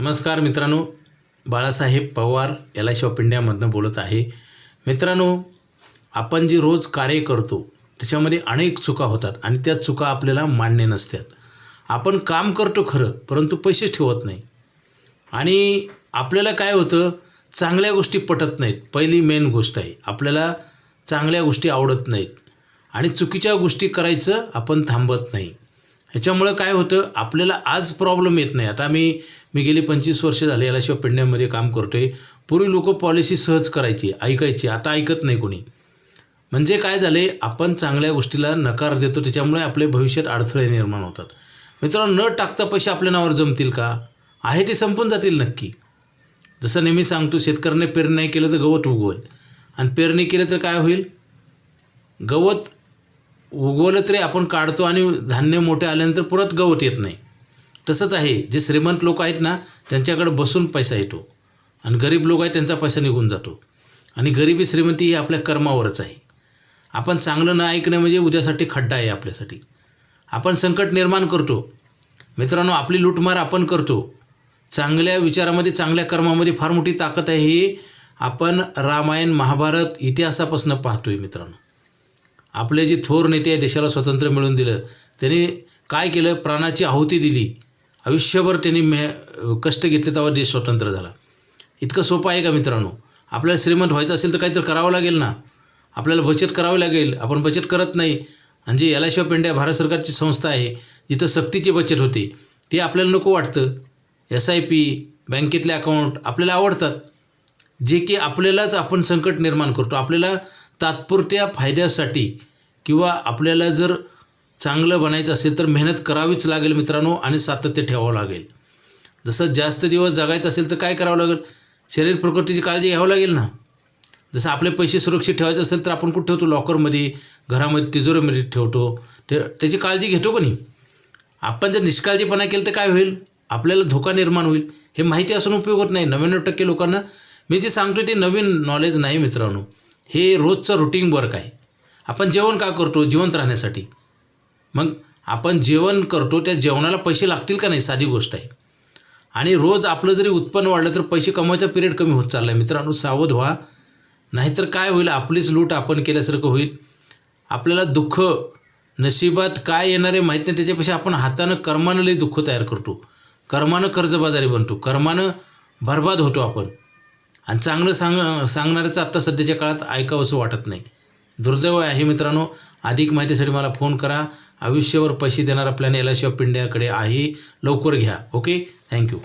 नमस्कार मित्रांनो, Balasaheb Pawar LIC of इंडियामधून बोलत आहे। मित्रांनो, आपण जे रोज कार्य करतो त्याच्यामध्ये अनेक चुका होतात आणि त्या चुका आपल्याला मान्य नसतात। आपण काम करतो खरं, परंतु पैसे ठेवत नाही आणि आपल्याला काय होतं, चांगल्या गोष्टी पटत नाहीत। पहिली मेन गोष्ट आहे, आपल्याला चांगल्या गोष्टी आवडत नाहीत आणि चुकीच्या गोष्टी करायचं आपण थांबत नाही। ह्याच्यामुळे काय होतं, आपल्याला आज प्रॉब्लेम येत नाही। आता मी गेली 25 वर्ष झाले LIC ऑफ इंडियामध्ये काम करतोय। पूर्वी लोक पॉलिसी सहज करायची, ऐकायची, आता ऐकत नाही कोणी। म्हणजे काय झाले, आपण चांगल्या गोष्टीला नकार देतो, त्याच्यामुळे आपले भविष्यात अडथळे निर्माण होतात। मित्रांनो, न टाकता पैसे आपल्या नावावर जमतील का? आहे ते संपून जातील नक्की। जसं नेहमी सांगतो, शेतकऱ्याने पेरणी नाही केलं तर गवत उगवेल आणि पेरणी केलं तर काय होईल, गवत उगवलं तरी आपण काढतो आणि धान्य मोठे आल्यानंतर परत गवत येत नाही। तसंच आहे, जे श्रीमंत लोक आहेत ना, त्यांच्याकडे बसून पैसा येतो आणि गरीब लोक आहेत त्यांचा पैसा निघून जातो। आणि गरिबी श्रीमंती ही आपल्या कर्मावरच आहे। आपण चांगलं न ऐकणं म्हणजे उद्यासाठी खड्डा आहे आपल्यासाठी। आपण संकट निर्माण करतो मित्रांनो, आपली लूटमार आपण करतो। चांगल्या विचारामध्ये, चांगल्या कर्मामध्ये फार मोठी ताकद आहे, ही आपण रामायण महाभारत इतिहासापासून पाहतोय मित्रांनो। आपले जे थोर नेते आहे, देशाला स्वातंत्र्य मिळवून दिलं, त्यांनी काय केलं, प्राणाची आहुती दिली। आयुष्यभर त्यांनी कष्ट घेतले, तेव्हा देश स्वतंत्र झाला। इतकं सोपं आहे का मित्रांनो? आपल्याला श्रीमंत व्हायचं असेल तर काहीतरी करावं लागेल ना, आपल्याला बचत करावी लागेल। आपण बचत करत नाही आणि जे LIC ऑफ इंडिया भारत सरकारची संस्था आहे, जिथं सक्तीची बचत होते, ते आपल्याला नको वाटतं। SIP, बँकेतले अकाउंट आपल्याला आवडतात, जे की आपल्यालाच आपण संकट निर्माण करतो। आपल्याला तात्पुरत्या फायद्यासाठी किंवा आपल्याला जर चांगलं बनायचं असेल तर मेहनत करावीच लागेल मित्रांनो आणि सातत्य ठेवावं लागेल। जसं जास्त दिवस जगायचं असेल तर काय करावं लागेल, शरीर प्रकृतीची काळजी घ्यावं लागेल ना। जसं आपले पैसे सुरक्षित ठेवायचे असेल तर आपण कुठे ठेवतो, लॉकरमध्ये, घरामध्ये, तिजोरीमध्ये ठेवतो, त्याची काळजी घेतो का नाही? आपण जर निष्काळजीपणा केलं तर काय होईल, आपल्याला धोका निर्माण होईल। हे माहिती असून उपयोग होत नाही। 99% लोकांना मी जे सांगतो ते नवीन नॉलेज नाही मित्रांनो, हे रोजचं रुटीन वर्क आहे। आपण जेवण का करतो? जिवंत राहण्यासाठी। मग आपण जेवण करतो, त्या जेवणाला पैसे लागतील का नाही, साधी गोष्ट आहे। आणि रोज आपलं जरी उत्पन्न वाढलं तर पैसे कमवायचा पिरियड कमी होत चालला आहे मित्रांनो, सावध व्हा। नाहीतर काय होईल, आपलीच लूट आपण केल्यासारखं होईल। आपल्याला दुःख नशिबात काय येणार आहे माहीत नाही, त्याच्यापेक्षा आपण हातानं कर्मानं लई दुःख तयार करतो। कर्मानं कर्जबाजारी बनतो, कर्मानं बर्बाद होतो आपण। आणि चांगलं सांगणाऱ्याचं आत्ता सध्याच्या काळात ऐकावंसं वाटत नाही। दुर्दैव आहे मित्रांनो। अधिक माहितीसाठी मला फोन करा। आयुष्यावर पैसे देणारा प्लॅन LIC ऑफ इंडियाकडे आहे, लवकर घ्या। Okay, thank you.